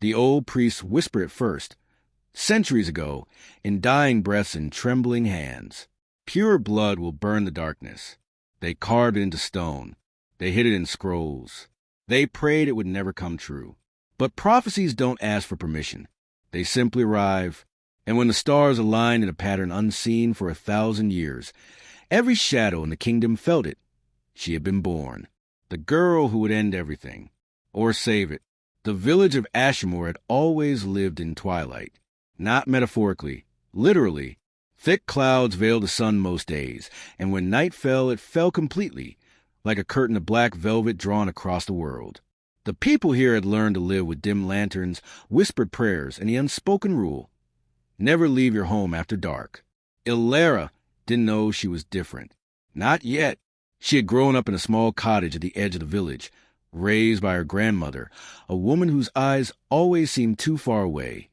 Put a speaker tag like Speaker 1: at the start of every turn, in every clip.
Speaker 1: The old priests whispered it first, centuries ago, in dying breaths and trembling hands. Pure blood will burn the darkness. They carved it into stone. They hid it in scrolls. They prayed it would never come true. But prophecies don't ask for permission. They simply arrive, and when the stars aligned in a pattern unseen for 1,000 years, every shadow in the kingdom felt it. She had been born. The girl who would end everything, or save it. The village of Ashimor had always lived in twilight. Not metaphorically, literally. Thick clouds veiled the sun most days, and when night fell, it fell completely, like a curtain of black velvet drawn across the world. The people here had learned to live with dim lanterns, whispered prayers, and the unspoken rule: never leave your home after dark. Ilara didn't know she was different. Not yet. She had grown up in a small cottage at the edge of the village, raised by her grandmother, a woman whose eyes always seemed too far away,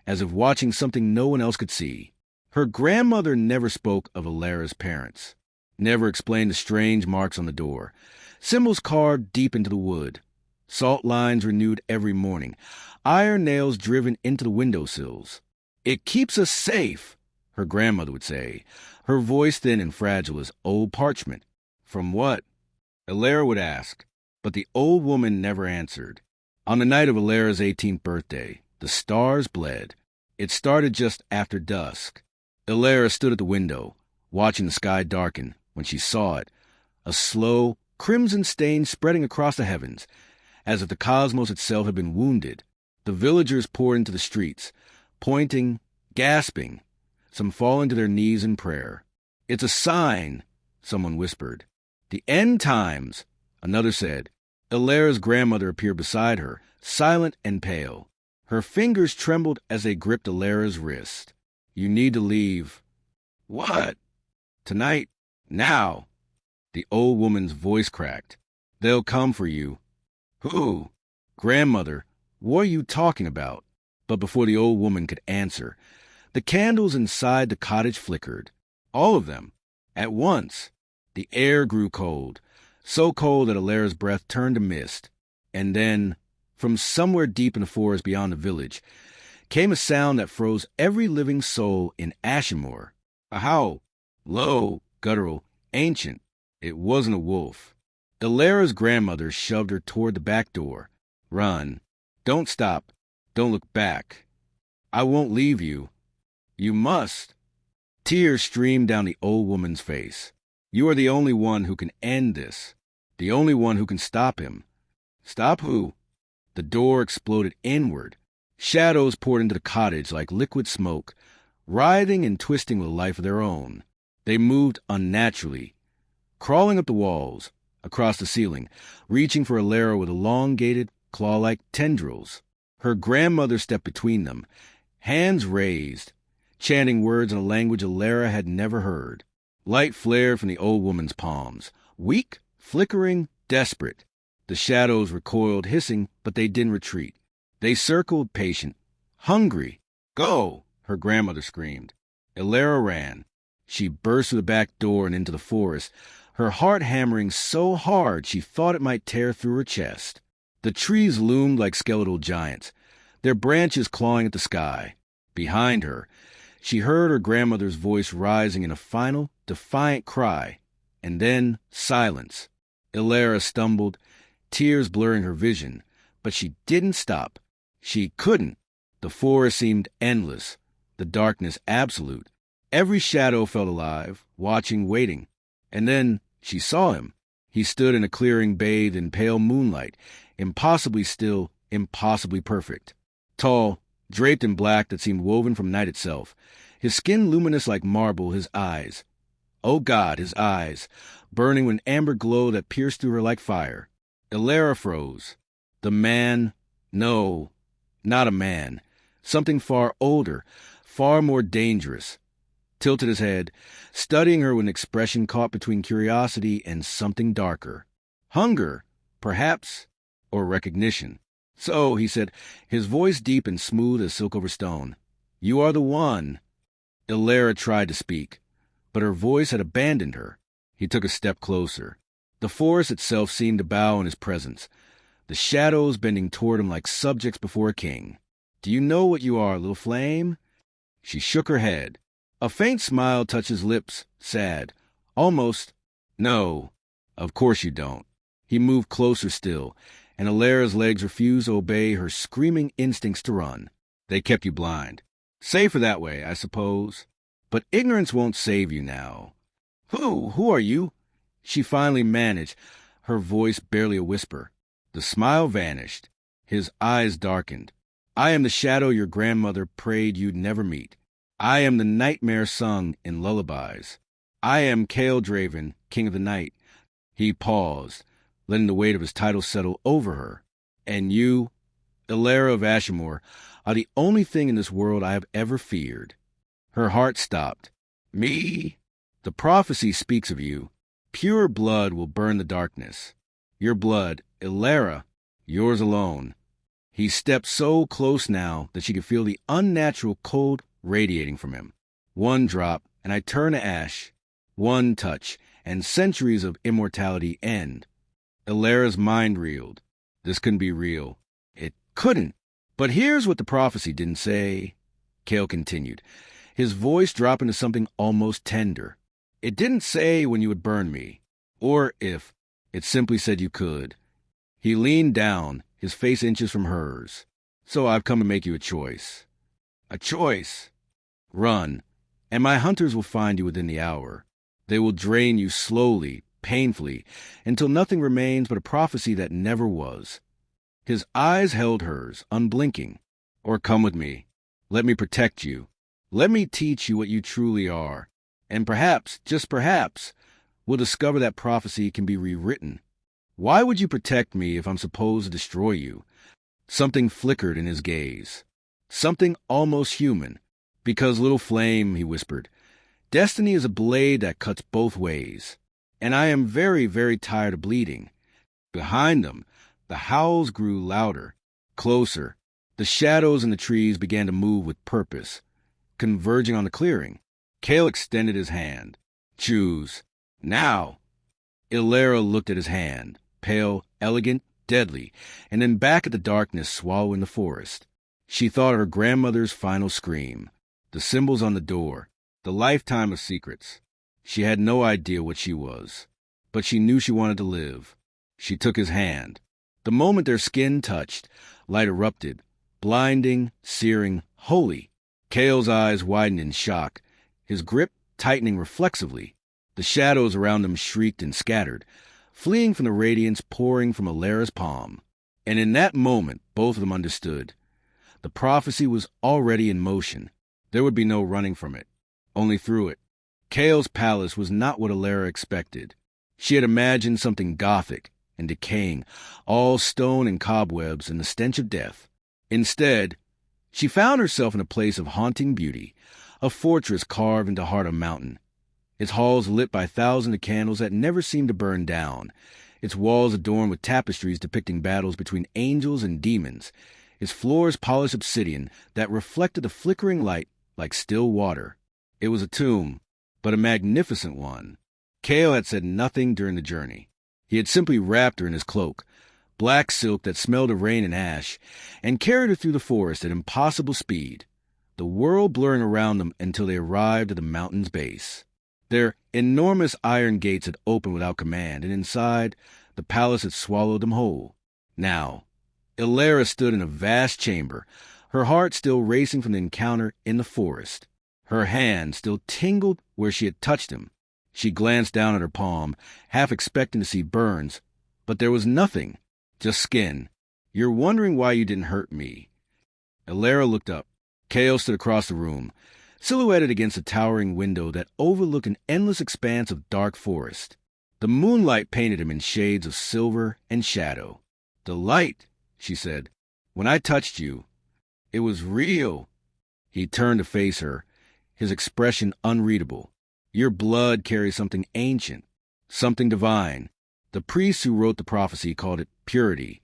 Speaker 1: as if watching something no one else could see. Her grandmother never spoke of Ilara's parents, never explained the strange marks on the door, symbols carved deep into the wood, salt lines renewed every morning, iron nails driven into the windowsills. "It keeps us safe," her grandmother would say, her voice thin and fragile as old parchment. "From what?" Ilara would ask, but the old woman never answered. On the night of Ilara's 18th birthday, the stars bled. It started just after dusk. Ilara stood at the window, watching the sky darken, when she saw it, a slow, crimson stain spreading across the heavens, as if the cosmos itself had been wounded. The villagers poured into the streets, pointing, gasping, some falling to their knees in prayer. "It's a sign," someone whispered. "The end times," another said. Ilara's grandmother appeared beside her, silent and pale. Her fingers trembled as they gripped Ilara's wrist. "You need to leave." "What?" "Tonight. Now." The old woman's voice cracked. "They'll come for you." "Who?" "Grandmother. What are you talking about?" But before the old woman could answer, the candles inside the cottage flickered. All of them. At once. The air grew cold, so cold that Ilara's breath turned to mist. And then, from somewhere deep in the forest beyond the village, came a sound that froze every living soul in Ashimor. A howl. Low, guttural, ancient. It wasn't a wolf. Ilara's grandmother shoved her toward the back door. "Run. Don't stop. Don't look back. I won't leave you." "You must." Tears streamed down the old woman's face. "You are the only one who can end this. The only one who can stop him." "Stop who?" The door exploded inward. Shadows poured into the cottage like liquid smoke, writhing and twisting with a life of their own. They moved unnaturally, crawling up the walls, across the ceiling, reaching for Ilara with elongated, claw-like tendrils. Her grandmother stepped between them, hands raised, chanting words in a language Ilara had never heard. Light flared from the old woman's palms, weak, flickering, desperate. The shadows recoiled, hissing, but they didn't retreat. They circled, patient, hungry. "Go!" her grandmother screamed. Ilara ran. She burst through the back door and into the forest, her heart hammering so hard she thought it might tear through her chest. The trees loomed like skeletal giants, their branches clawing at the sky. Behind her, she heard her grandmother's voice rising in a final, defiant cry, and then silence. Ilara stumbled, tears blurring her vision, but she didn't stop. She couldn't. The forest seemed endless, the darkness absolute. Every shadow felt alive, watching, waiting. And then she saw him. He stood in a clearing bathed in pale moonlight, impossibly still, impossibly perfect. Tall, draped in black that seemed woven from night itself, his skin luminous like marble, his eyes. Oh God, his eyes, burning with an amber glow that pierced through her like fire. Ilara froze. The man, no, not a man, something far older, far more dangerous, tilted his head, studying her with an expression caught between curiosity and something darker. Hunger, perhaps, or recognition. "So," he said, his voice deep and smooth as silk over stone, "you are the one." Ilara tried to speak, but her voice had abandoned her. He took a step closer. The forest itself seemed to bow in his presence, the shadows bending toward him like subjects before a king. Do you know what you are, little flame? She shook her head. A faint smile touched his lips, sad. Almost. No, of course you don't. He moved closer still, and Alara's legs refused to obey her screaming instincts to run. They kept you blind. Safer that way, I suppose. But ignorance won't save you now. Who are you? She finally managed, her voice barely a whisper. The smile vanished. His eyes darkened. I am the shadow your grandmother prayed you'd never meet. I am the nightmare sung in lullabies. I am Kael Draven, king of the night. He paused, letting the weight of his title settle over her. And you, Alara of Ashimor, are the only thing in this world I have ever feared. Her heart stopped. Me? The prophecy speaks of you. Pure blood will burn the darkness. Your blood, Alara, yours alone. He stepped so close now that she could feel the unnatural cold radiating from him. One drop, and I turn to ash. One touch, and centuries of immortality end. Alara's mind reeled. This couldn't be real. It couldn't. But here's what the prophecy didn't say. Kael continued, his voice dropping to something almost tender. It didn't say when you would burn me, or if. It simply said you could. He leaned down, his face inches from hers. So I've come to make you a choice. A choice. Run, and my hunters will find you within the hour. They will drain you slowly, painfully, until nothing remains but a prophecy that never was. His eyes held hers, unblinking. Or come with me. Let me protect you. Let me teach you what you truly are. And perhaps, just perhaps, we'll discover that prophecy can be rewritten. Why would you protect me if I'm supposed to destroy you? Something flickered in his gaze. Something almost human. Because, little flame, he whispered, destiny is a blade that cuts both ways. And I am very, very tired of bleeding. Behind them, the howls grew louder, closer. The shadows in the trees began to move with purpose, converging on the clearing. Kael extended his hand. Choose. Now. Alara looked at his hand, pale, elegant, deadly, and then back at the darkness swallowing the forest. She thought of her grandmother's final scream, the symbols on the door, the lifetime of secrets. She had no idea what she was, but she knew she wanted to live. She took his hand. The moment their skin touched, light erupted, blinding, searing, holy. Kael's eyes widened in shock, his grip tightening reflexively. The shadows around him shrieked and scattered, fleeing from the radiance pouring from Alara's palm. And in that moment, both of them understood. The prophecy was already in motion. There would be no running from it, only through it. Kael's palace was not what Alara expected. She had imagined something gothic and decaying, all stone and cobwebs and the stench of death. Instead, she found herself in a place of haunting beauty, a fortress carved into the heart of a mountain. Its halls lit by thousands of candles that never seemed to burn down, its walls adorned with tapestries depicting battles between angels and demons, its floors polished obsidian that reflected the flickering light like still water. It was a tomb, but a magnificent one. Kael had said nothing during the journey. He had simply wrapped her in his cloak, black silk that smelled of rain and ash, and carried her through the forest at impossible speed, the world blurring around them until they arrived at the mountain's base. Their enormous iron gates had opened without command, and inside, the palace had swallowed them whole. Now, Alara stood in a vast chamber, her heart still racing from the encounter in the forest. Her hand still tingled where she had touched him. She glanced down at her palm, half expecting to see burns, but there was nothing, just skin. You're wondering why you didn't hurt me. Alara looked up. Kael stood across the room, silhouetted against a towering window that overlooked an endless expanse of dark forest. The moonlight painted him in shades of silver and shadow. The light, she said. When I touched you, it was real. He turned to face her, his expression unreadable. Your blood carries something ancient, something divine. The priests who wrote the prophecy called it purity,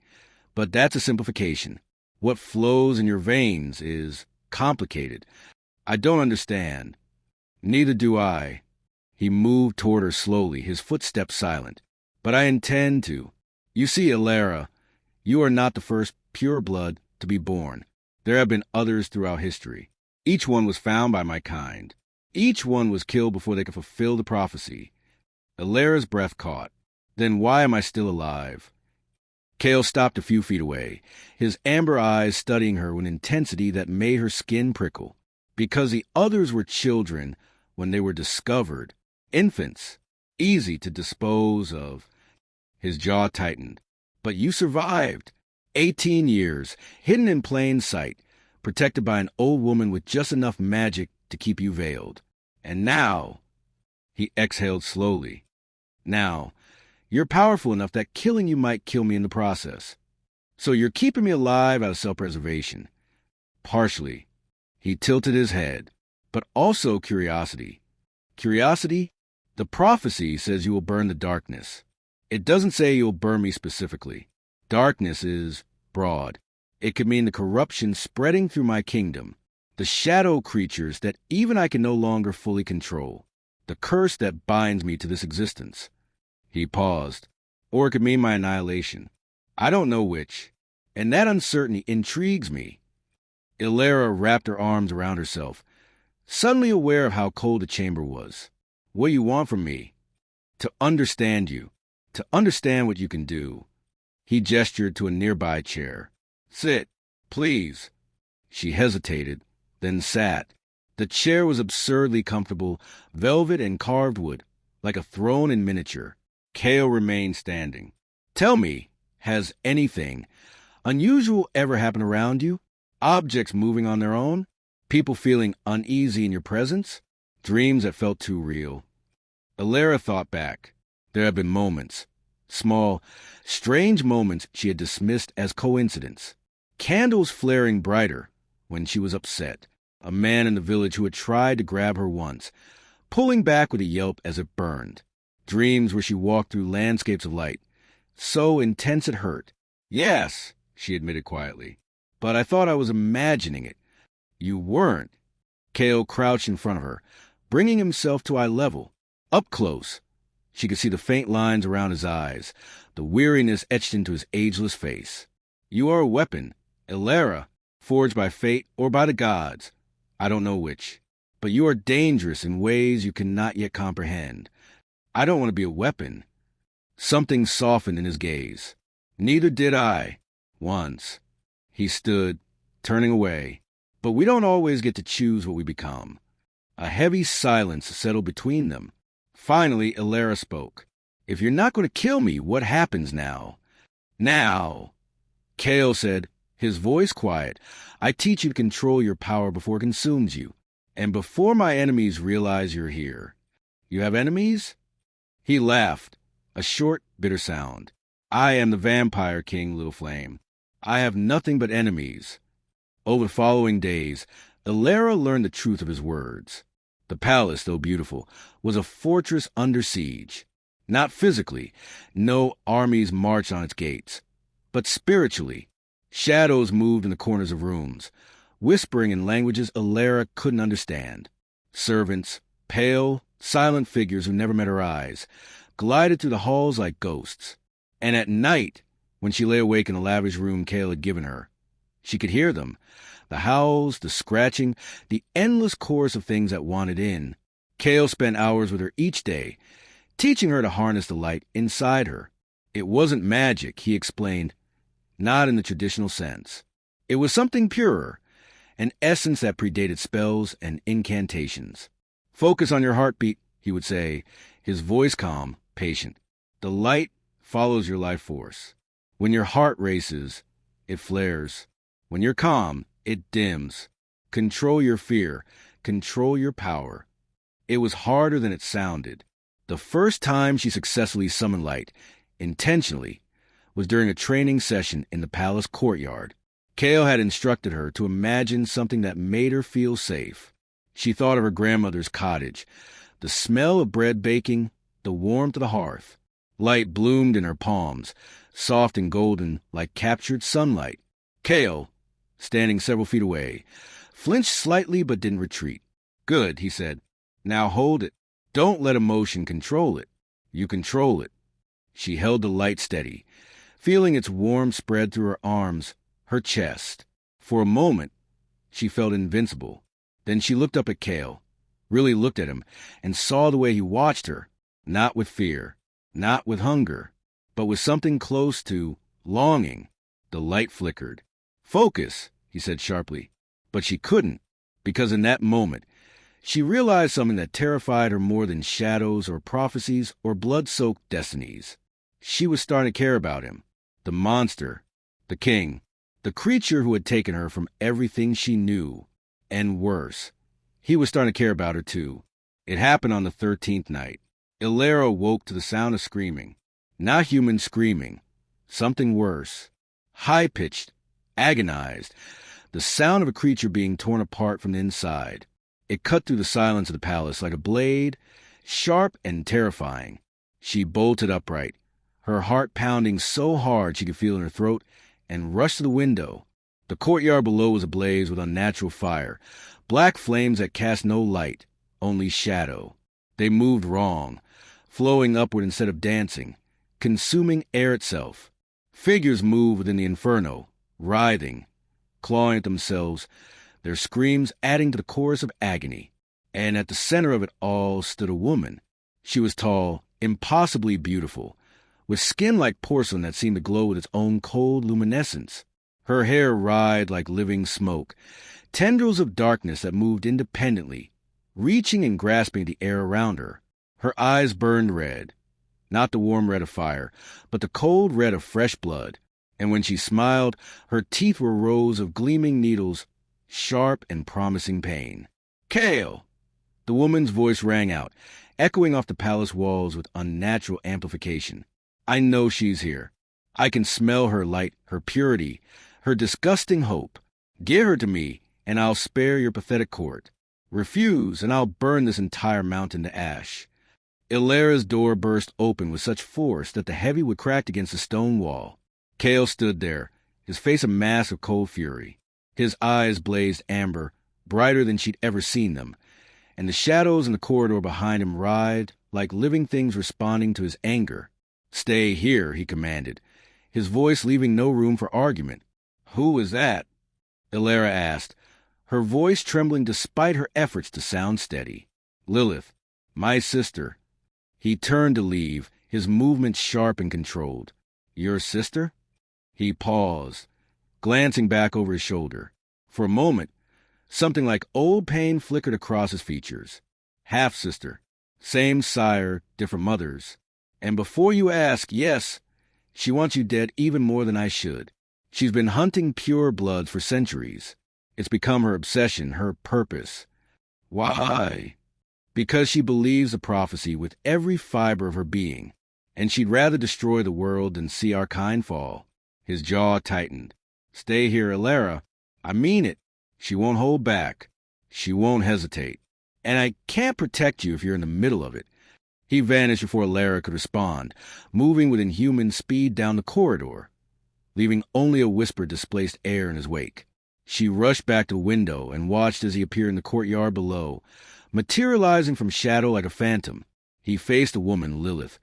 Speaker 1: but that's a simplification. What flows in your veins is complicated. I don't understand. Neither do I. He moved toward her slowly, his footsteps silent. But I intend to. You see, Alara, you are not the first pure blood to be born. There have been others throughout history. Each one was found by my kind. Each one was killed before they could fulfill the prophecy. Elera's breath caught. Then why am I still alive? Kale stopped a few feet away, his amber eyes studying her with intensity that made her skin prickle. Because the others were children when they were discovered, infants, easy to dispose of. His jaw tightened. But you survived. 18 years, hidden in plain sight, protected by an old woman with just enough magic to keep you veiled. And now, he exhaled slowly. Now, you're powerful enough that killing you might kill me in the process. So you're keeping me alive out of self-preservation. Partially. He tilted his head. But also curiosity. Curiosity? The prophecy says you will burn the darkness. It doesn't say you'll burn me specifically. Darkness is broad. It could mean the corruption spreading through my kingdom, the shadow creatures that even I can no longer fully control, the curse that binds me to this existence. He paused. Or it could mean my annihilation. I don't know which, and that uncertainty intrigues me. Elera wrapped her arms around herself, suddenly aware of how cold the chamber was. What do you want from me? To understand you, to understand what you can do. He gestured to a nearby chair. Sit, please. She hesitated, then sat. The chair was absurdly comfortable, velvet and carved wood, like a throne in miniature. Kale remained standing. Tell me, has anything unusual ever happened around you? Objects moving on their own? People feeling uneasy in your presence? Dreams that felt too real? Elera thought back. There had been moments. Small, strange moments she had dismissed as coincidence. Candles flaring brighter when she was upset. A man in the village who had tried to grab her once, pulling back with a yelp as it burned. Dreams where she walked through landscapes of light, so intense it hurt. Yes, she admitted quietly, but I thought I was imagining it. You weren't. Kale crouched in front of her, bringing himself to eye level, up close. She could see the faint lines around his eyes, the weariness etched into his ageless face. You are a weapon, Elera, forged by fate or by the gods. I don't know which. But you are dangerous in ways you cannot yet comprehend. I don't want to be a weapon. Something softened in his gaze. Neither did I. Once. He stood, turning away. But we don't always get to choose what we become. A heavy silence settled between them. Finally, Elera spoke. If you're not going to kill me, what happens now? Now, Kale said, his voice quiet. I teach you to control your power before it consumes you, and before my enemies realize you're here. You have enemies? He laughed, a short, bitter sound. I am the Vampire King, Little Flame. I have nothing but enemies. Over the following days, Elera learned the truth of his words. The palace, though beautiful, was a fortress under siege. Not physically, no armies marched on its gates, but spiritually. Shadows moved in the corners of rooms, whispering in languages Elera couldn't understand. Servants, pale, silent figures who never met her eyes, glided through the halls like ghosts. And at night, when she lay awake in the lavish room Kale had given her, she could hear them. The howls, the scratching, the endless chorus of things that wanted in. Kale spent hours with her each day, teaching her to harness the light inside her. It wasn't magic, he explained, not in the traditional sense. It was something purer, an essence that predated spells and incantations. Focus on your heartbeat, he would say, his voice calm, patient. The light follows your life force. When your heart races, it flares. When you're calm, it dims. Control your fear. Control your power. It was harder than it sounded. The first time she successfully summoned light, intentionally, was during a training session in the palace courtyard. Kale had instructed her to imagine something that made her feel safe. She thought of her grandmother's cottage, the smell of bread baking, the warmth of the hearth. Light bloomed in her palms, soft and golden like captured sunlight. Kale, standing several feet away, flinched slightly but didn't retreat. Good, he said. Now hold it. Don't let emotion control it. You control it. She held the light steady, feeling its warmth spread through her arms, her chest. For a moment, she felt invincible. Then she looked up at Kale, really looked at him, and saw the way he watched her, not with fear, not with hunger, but with something close to longing. The light flickered. "Focus," he said sharply. But she couldn't, because in that moment, she realized something that terrified her more than shadows or prophecies or blood-soaked destinies. She was starting to care about him, the monster, the king, the creature who had taken her from everything she knew, and worse. He was starting to care about her, too. It happened on the 13th night. Illyra woke to the sound of screaming. Not human screaming. Something worse. High-pitched, agonized. The sound of a creature being torn apart from the inside. It cut through the silence of the palace like a blade, sharp and terrifying. She bolted upright, her heart pounding so hard she could feel it in her throat, and rushed to the window. The courtyard below was ablaze with unnatural fire, black flames that cast no light, only shadow. They moved wrong, flowing upward instead of dancing, consuming air itself. Figures moved within the inferno, writhing, clawing at themselves, their screams adding to the chorus of agony. And at the center of it all stood a woman. She was tall, impossibly beautiful, with skin like porcelain that seemed to glow with its own cold luminescence. Her hair writhed like living smoke, tendrils of darkness that moved independently, reaching and grasping the air around her. Her eyes burned red, not the warm red of fire, but the cold red of fresh blood. And when she smiled, her teeth were rows of gleaming needles, sharp and promising pain. "Kale!" The woman's voice rang out, echoing off the palace walls with unnatural amplification. "I know she's here. I can smell her light, her purity, her disgusting hope. Give her to me, and I'll spare your pathetic court. Refuse, and I'll burn this entire mountain to ash." Illyra's door burst open with such force that the heavy wood cracked against the stone wall. Kale stood there, his face a mask of cold fury. His eyes blazed amber, brighter than she'd ever seen them, and the shadows in the corridor behind him writhed like living things responding to his anger. "Stay here," he commanded, his voice leaving no room for argument. "Who is that?" Illyra asked, her voice trembling despite her efforts to sound steady. "Lilith, my sister." He turned to leave, his movements sharp and controlled. "Your sister?" He paused, glancing back over his shoulder. For a moment, something like old pain flickered across his features. "Half-sister. Same sire, different mothers. And before you ask, yes, she wants you dead even more than I should. She's been hunting pure blood for centuries. It's become her obsession, her purpose." "Why?" "Because she believes the prophecy with every fiber of her being, and she'd rather destroy the world than see our kind fall." His jaw tightened. "Stay here, Illyra. I mean it. She won't hold back. She won't hesitate. And I can't protect you if you're in the middle of it." He vanished before Illyra could respond, moving with inhuman speed down the corridor, leaving only a whisper displaced air in his wake. She rushed back to the window and watched as he appeared in the courtyard below, materializing from shadow like a phantom. He faced the woman, Lilith,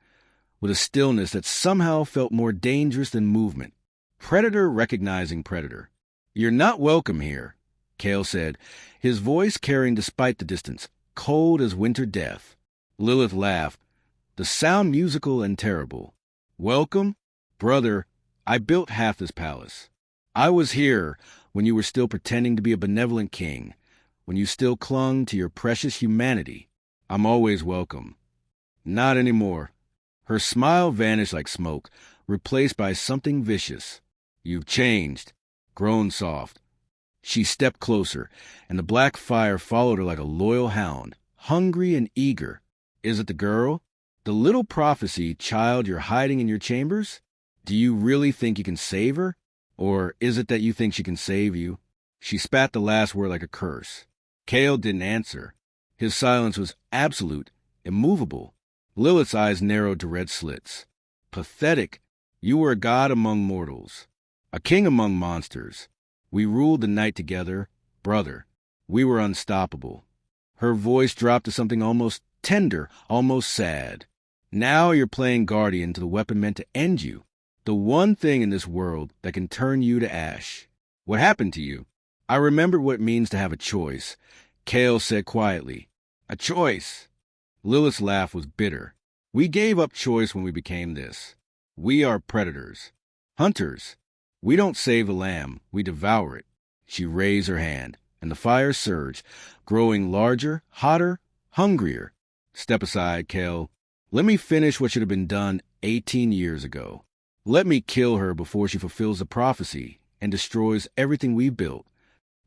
Speaker 1: with a stillness that somehow felt more dangerous than movement. Predator recognizing predator. "You're not welcome here," Kale said, his voice carrying despite the distance, cold as winter death. Lilith laughed, the sound musical and terrible. "Welcome? Brother, I built half this palace. I was here when you were still pretending to be a benevolent king, when you still clung to your precious humanity. I'm always welcome." "Not anymore." Her smile vanished like smoke, replaced by something vicious. "You've changed, grown soft." She stepped closer, and the black fire followed her like a loyal hound, hungry and eager. "Is it the girl? The little prophecy child you're hiding in your chambers? Do you really think you can save her? Or is it that you think she can save you?" She spat the last word like a curse. Kale didn't answer. His silence was absolute, immovable. Lilith's eyes narrowed to red slits. "Pathetic. You were a god among mortals, a king among monsters. We ruled the night together, brother. We were unstoppable." Her voice dropped to something almost tender, almost sad. "Now you're playing guardian to the weapon meant to end you, the one thing in this world that can turn you to ash. What happened to you?" I remembered what it means to have a choice. Kale said quietly, "A choice." Lilith's laugh was bitter. "We gave up choice when we became this. We are predators. Hunters. We don't save the lamb, we devour it." She raised her hand, and the fire surged, growing larger, hotter, hungrier. "Step aside, Kale. Let me finish what should have been done 18 years ago. Let me kill her before she fulfills the prophecy and destroys everything we've built."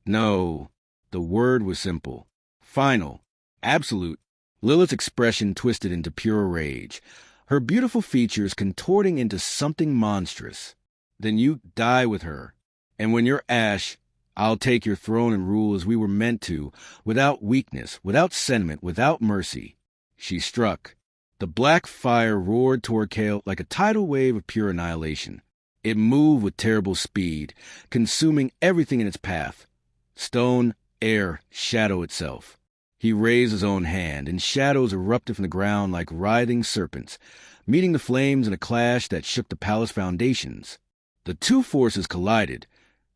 Speaker 1: No. The word was simple. Final. Absolute. Lilith's expression twisted into pure rage, her beautiful features contorting into something monstrous. "Then you die with her. And when you're ash, I'll take your throne and rule as we were meant to, without weakness, without sentiment, without mercy." She struck. The black fire roared toward Kale like a tidal wave of pure annihilation. It moved with terrible speed, consuming everything in its path. Stone, air, shadow itself. He raised his own hand, and shadows erupted from the ground like writhing serpents, meeting the flames in a clash that shook the palace foundations. The two forces collided,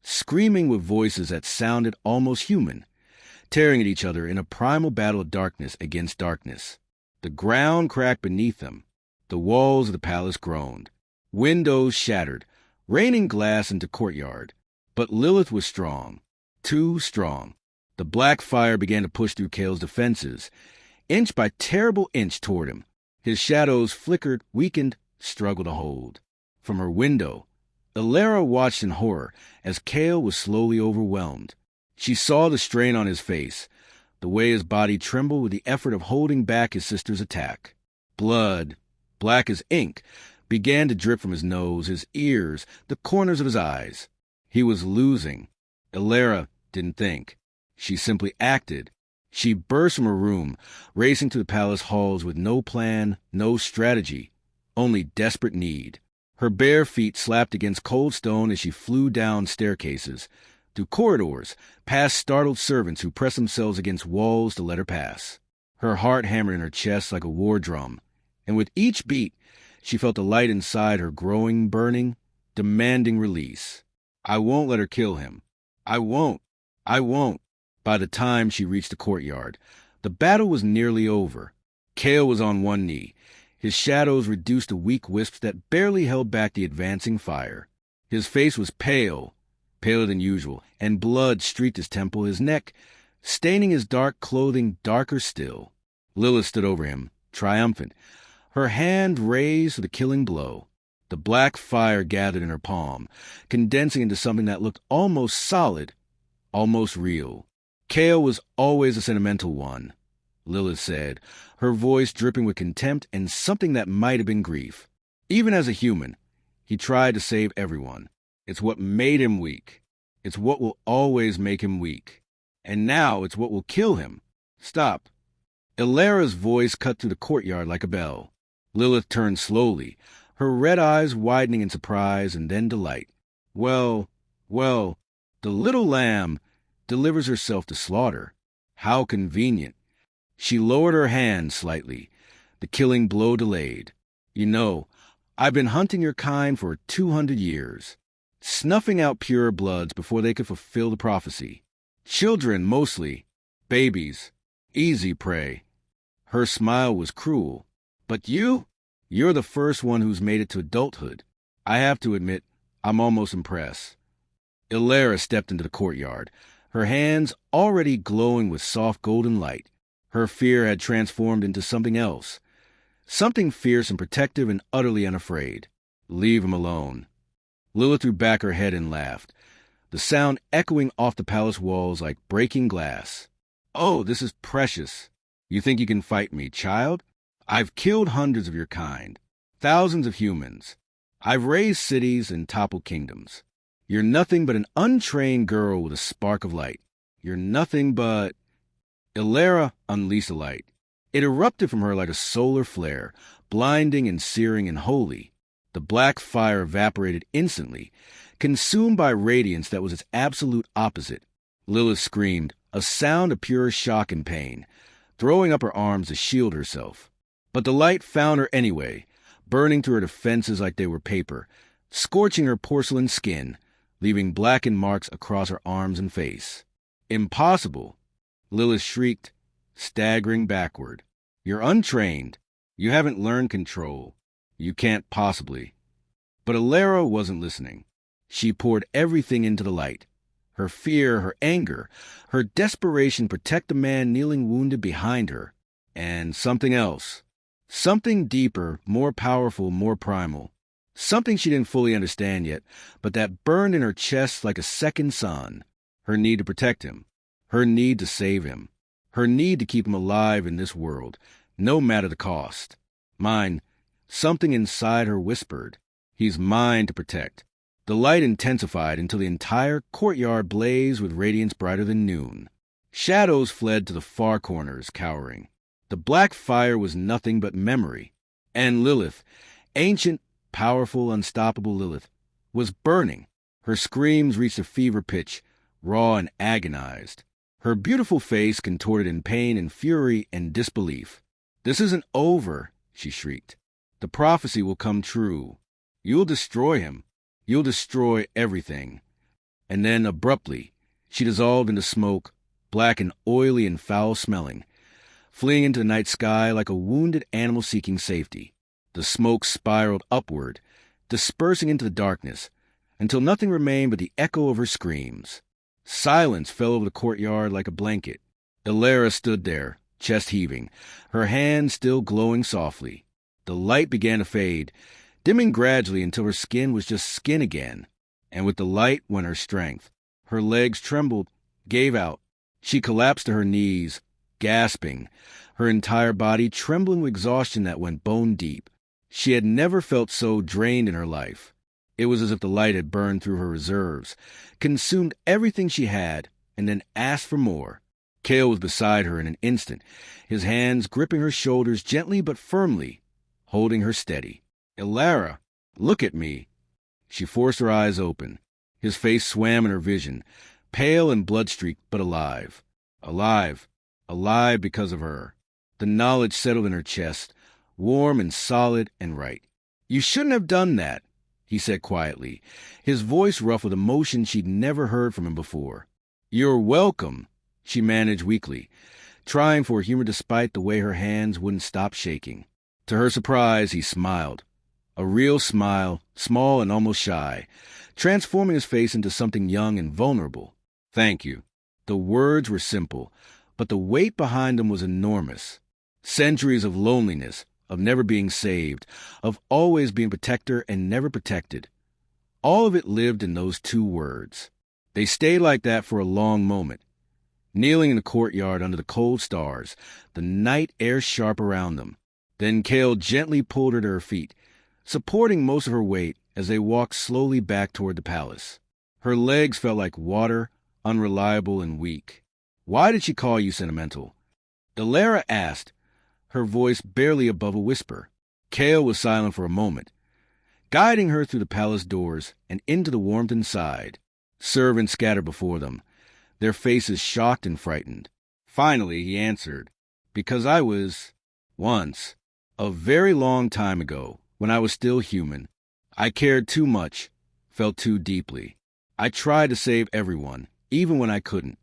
Speaker 1: screaming with voices that sounded almost human, tearing at each other in a primal battle of darkness against darkness. The ground cracked beneath them. The walls of the palace groaned. Windows shattered, raining glass into courtyard. But Lilith was strong. Too strong. The black fire began to push through Kale's defenses, inch by terrible inch toward him. His shadows flickered, weakened, struggled to hold. From her window, Elara watched in horror as Kale was slowly overwhelmed. She saw the strain on his face, the way his body trembled with the effort of holding back his sister's attack. Blood, black as ink, began to drip from his nose, his ears, the corners of his eyes. He was losing. Elara didn't think. She simply acted. She burst from her room, racing to the palace halls with no plan, no strategy, only desperate need. Her bare feet slapped against cold stone as she flew down staircases, through corridors, past startled servants who pressed themselves against walls to let her pass. Her heart hammered in her chest like a war drum, and with each beat, she felt the light inside her growing, burning, demanding release. "I won't let her kill him. I won't. I won't." By the time she reached the courtyard, the battle was nearly over. Kale was on one knee, his shadows reduced to weak wisps that barely held back the advancing fire. His face was pale, paler than usual, and blood streaked his temple, his neck, staining his dark clothing darker still. Lilith stood over him, triumphant, her hand raised for the killing blow. The black fire gathered in her palm, condensing into something that looked almost solid, almost real. Kale was always a sentimental one, Lilith said, her voice dripping with contempt and something that might have been grief. Even as a human, he tried to save everyone. It's what made him weak. It's what will always make him weak. And now it's what will kill him. Stop. Elara's voice cut through the courtyard like a bell. Lilith turned slowly, her red eyes widening in surprise and then delight. Well, the little lamb delivers herself to slaughter. How convenient. She lowered her hand slightly, the killing blow delayed. "You know, I've been hunting your kind for 200 years, snuffing out pure bloods before they could fulfill the prophecy. Children, mostly. Babies. Easy prey." Her smile was cruel. "But you're the first one who's made it to adulthood. I have to admit, I'm almost impressed." Elara stepped into the courtyard, her hands already glowing with soft golden light. Her fear had transformed into something else, something fierce and protective and utterly unafraid. "Leave him alone." Lilith threw back her head and laughed, the sound echoing off the palace walls like breaking glass. "Oh, this is precious. You think you can fight me, child? I've killed hundreds of your kind, thousands of humans. I've raised cities and toppled kingdoms. You're nothing but an untrained girl with a spark of light. You're nothing but—" Elara unleashed the light. It erupted from her like a solar flare, blinding and searing and holy. The black fire evaporated instantly, consumed by radiance that was its absolute opposite. Lilith screamed, a sound of pure shock and pain, throwing up her arms to shield herself. But the light found her anyway, burning through her defenses like they were paper, scorching her porcelain skin, leaving blackened marks across her arms and face. "Impossible!" Lilith shrieked, staggering backward. "You're untrained. You haven't learned control. You can't possibly." But Alara wasn't listening. She poured everything into the light. Her fear, her anger, her desperation to protect the man kneeling wounded behind her. And something else. Something deeper, more powerful, more primal. Something she didn't fully understand yet, but that burned in her chest like a second sun. Her need to protect him. Her need to save him. Her need to keep him alive in this world, no matter the cost. Mine. Something inside her whispered, "He's mine to protect." The light intensified until the entire courtyard blazed with radiance brighter than noon. Shadows fled to the far corners, cowering. The black fire was nothing but memory. And Lilith, ancient, powerful, unstoppable Lilith, was burning. Her screams reached a fever pitch, raw and agonized. Her beautiful face contorted in pain and fury and disbelief. "This isn't over," she shrieked. "The prophecy will come true. You'll destroy him. You'll destroy everything." And then, abruptly, she dissolved into smoke, black and oily and foul-smelling, fleeing into the night sky like a wounded animal seeking safety. The smoke spiraled upward, dispersing into the darkness, until nothing remained but the echo of her screams. Silence fell over the courtyard like a blanket. Alara stood there, chest heaving, her hands still glowing softly. The light began to fade, dimming gradually until her skin was just skin again. And with the light went her strength. Her legs trembled, gave out. She collapsed to her knees, gasping, her entire body trembling with exhaustion that went bone deep. She had never felt so drained in her life. It was as if the light had burned through her reserves, consumed everything she had, and then asked for more. Kale was beside her in an instant, his hands gripping her shoulders gently but firmly, holding her steady. "Alara, look at me." She forced her eyes open. His face swam in her vision, pale and blood-streaked but alive. Alive. Alive because of her. The knowledge settled in her chest, warm and solid and right. "You shouldn't have done that," he said quietly, his voice rough with emotion she'd never heard from him before. "You're welcome," she managed weakly, trying for humor despite the way her hands wouldn't stop shaking. To her surprise, he smiled. A real smile, small and almost shy, transforming his face into something young and vulnerable. "Thank you." The words were simple, but the weight behind them was enormous. Centuries of loneliness, of never being saved, of always being protector and never protected. All of it lived in those two words. They stayed like that for a long moment, kneeling in the courtyard under the cold stars, the night air sharp around them. Then Kale gently pulled her to her feet, supporting most of her weight as they walked slowly back toward the palace. Her legs felt like water, unreliable and weak. "Why did she call you sentimental?" Alara asked, her voice barely above a whisper. Kale was silent for a moment, guiding her through the palace doors and into the warmth inside. Servants scattered before them, their faces shocked and frightened. Finally, he answered, "Because I was, once, a very long time ago, when I was still human, I cared too much, felt too deeply. I tried to save everyone, even when I couldn't.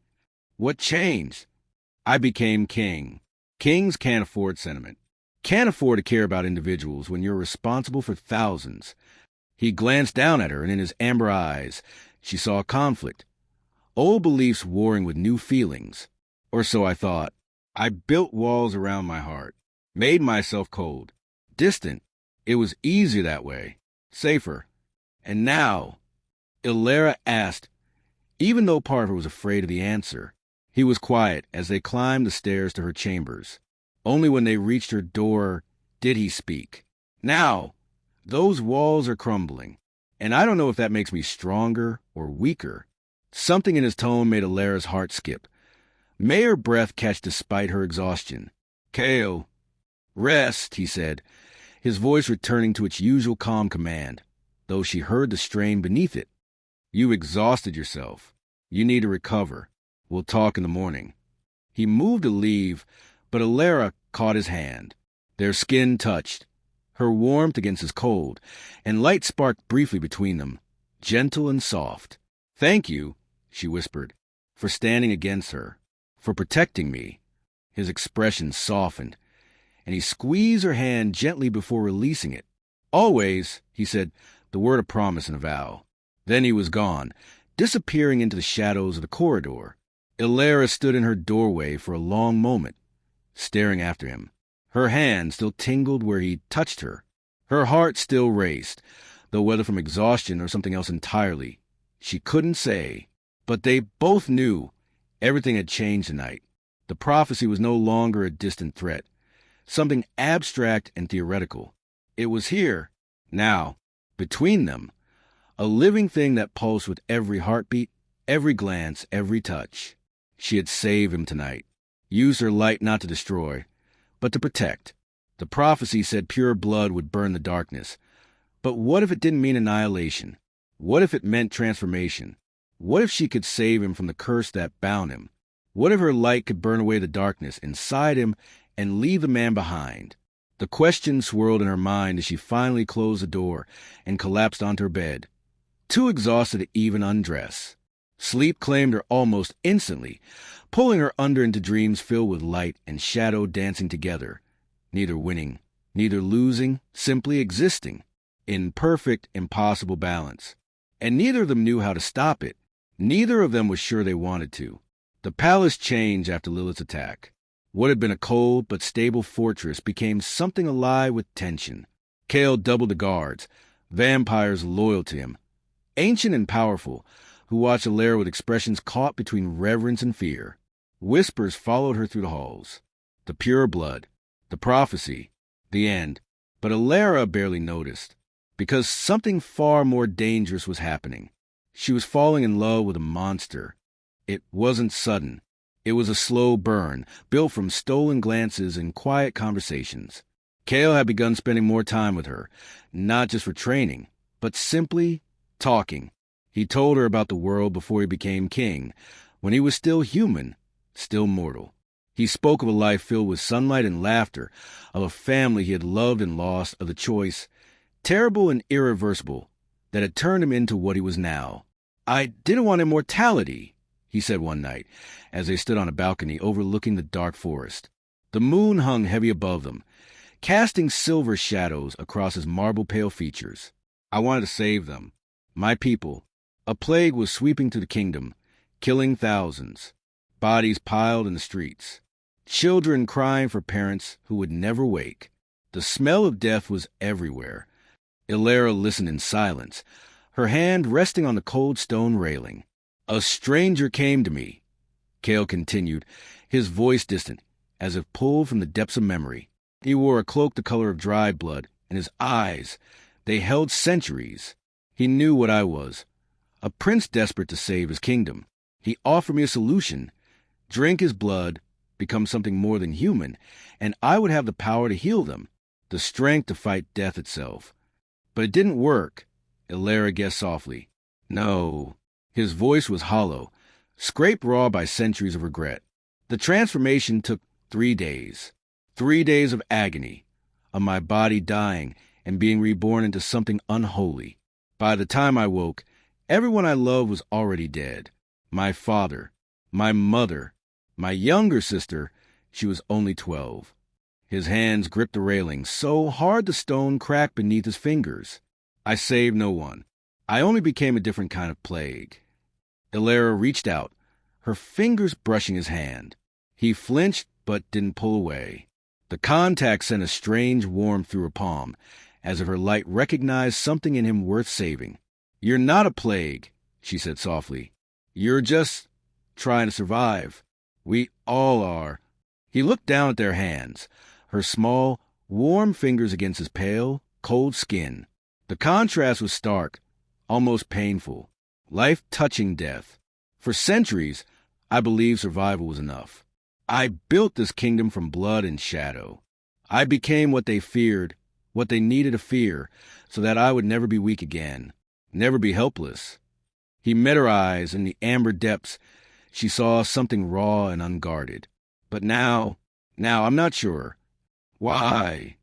Speaker 1: What changed? I became king. Kings can't afford sentiment. Can't afford to care about individuals when you're responsible for thousands." He glanced down at her, and in his amber eyes, she saw conflict. Old beliefs warring with new feelings. Or so I thought. I built walls around my heart, made myself cold, distant. It was easier that way, safer. And now, Alara asked, even though part of her was afraid of the answer. He was quiet as they climbed the stairs to her chambers. Only when they reached her door did he speak. "Now, those walls are crumbling, and I don't know if that makes me stronger or weaker." Something in his tone made Alara's heart skip. May her breath catch despite her exhaustion. "Kale, rest," he said, his voice returning to its usual calm command, though she heard the strain beneath it. "You exhausted yourself. You need to recover. We'll talk in the morning." He moved to leave, but Alara caught his hand. Their skin touched, her warmth against his cold, and light sparked briefly between them, gentle and soft. Thank you, she whispered, for standing against her, for protecting me. His expression softened, and he squeezed her hand gently before releasing it. Always, he said, the word of promise and a vow. Then he was gone, disappearing into the shadows of the corridor. Illyra stood in her doorway for a long moment, staring after him. Her hand still tingled where he touched her. Her heart still raced, though whether from exhaustion or something else entirely, she couldn't say. But they both knew everything had changed tonight. The prophecy was no longer a distant threat, something abstract and theoretical. It was here, now, between them, a living thing that pulsed with every heartbeat, every glance, every touch. She had saved him tonight, used her light not to destroy, but to protect. The prophecy said pure blood would burn the darkness. But what if it didn't mean annihilation? What if it meant transformation? What if she could save him from the curse that bound him? What if her light could burn away the darkness inside him and leave the man behind? The question swirled in her mind as she finally closed the door and collapsed onto her bed, too exhausted to even undress. Sleep claimed her almost instantly, pulling her under into dreams filled with light and shadow dancing together, neither winning, neither losing, simply existing, in perfect, impossible balance. And neither of them knew how to stop it. Neither of them was sure they wanted to. The palace changed after Lilith's attack. What had been a cold but stable fortress became something alive with tension. Chaol doubled the guards, vampires loyal to him, ancient and powerful, who watched Illyra with expressions caught between reverence and fear. Whispers followed her through the halls. The pure blood, the prophecy, the end. But Illyra barely noticed, because something far more dangerous was happening. She was falling in love with a monster. It wasn't sudden. It was a slow burn, built from stolen glances and quiet conversations. Chaol had begun spending more time with her, not just for training, but simply talking. He told her about the world before he became king, when he was still human, still mortal. He spoke of a life filled with sunlight and laughter, of a family he had loved and lost, of the choice, terrible and irreversible, that had turned him into what he was now. "I didn't want immortality," he said one night, as they stood on a balcony overlooking the dark forest. The moon hung heavy above them, casting silver shadows across his marble-pale features. "I wanted to save them, my people." A plague was sweeping through the kingdom, killing thousands. Bodies piled in the streets. Children crying for parents who would never wake. The smell of death was everywhere. Illyra listened in silence, her hand resting on the cold stone railing. "A stranger came to me," Chaol continued, his voice distant, as if pulled from the depths of memory. He wore a cloak the color of dried blood, and his eyes, they held centuries. He knew what I was, a prince desperate to save his kingdom. He offered me a solution: drink his blood, become something more than human, and I would have the power to heal them, the strength to fight death itself. But it didn't work, Illyra guessed softly. No. His voice was hollow, scraped raw by centuries of regret. The transformation took 3 days. 3 days of agony, of my body dying and being reborn into something unholy. By the time I woke, everyone I loved was already dead. My father, my mother, my younger sister, she was only 12. His hands gripped the railing so hard the stone cracked beneath his fingers. I saved no one. I only became a different kind of plague. Illyra reached out, her fingers brushing his hand. He flinched but didn't pull away. The contact sent a strange warmth through her palm, as if her light recognized something in him worth saving. "You're not a plague," she said softly. "You're just trying to survive. We all are." He looked down at their hands, her small, warm fingers against his pale, cold skin. The contrast was stark, almost painful, life touching death. For centuries, I believed survival was enough. I built this kingdom from blood and shadow. I became what they feared, what they needed to fear, so that I would never be weak again, never be helpless. He met her eyes. In the amber depths, she saw something raw and unguarded. But now I'm not sure. Why?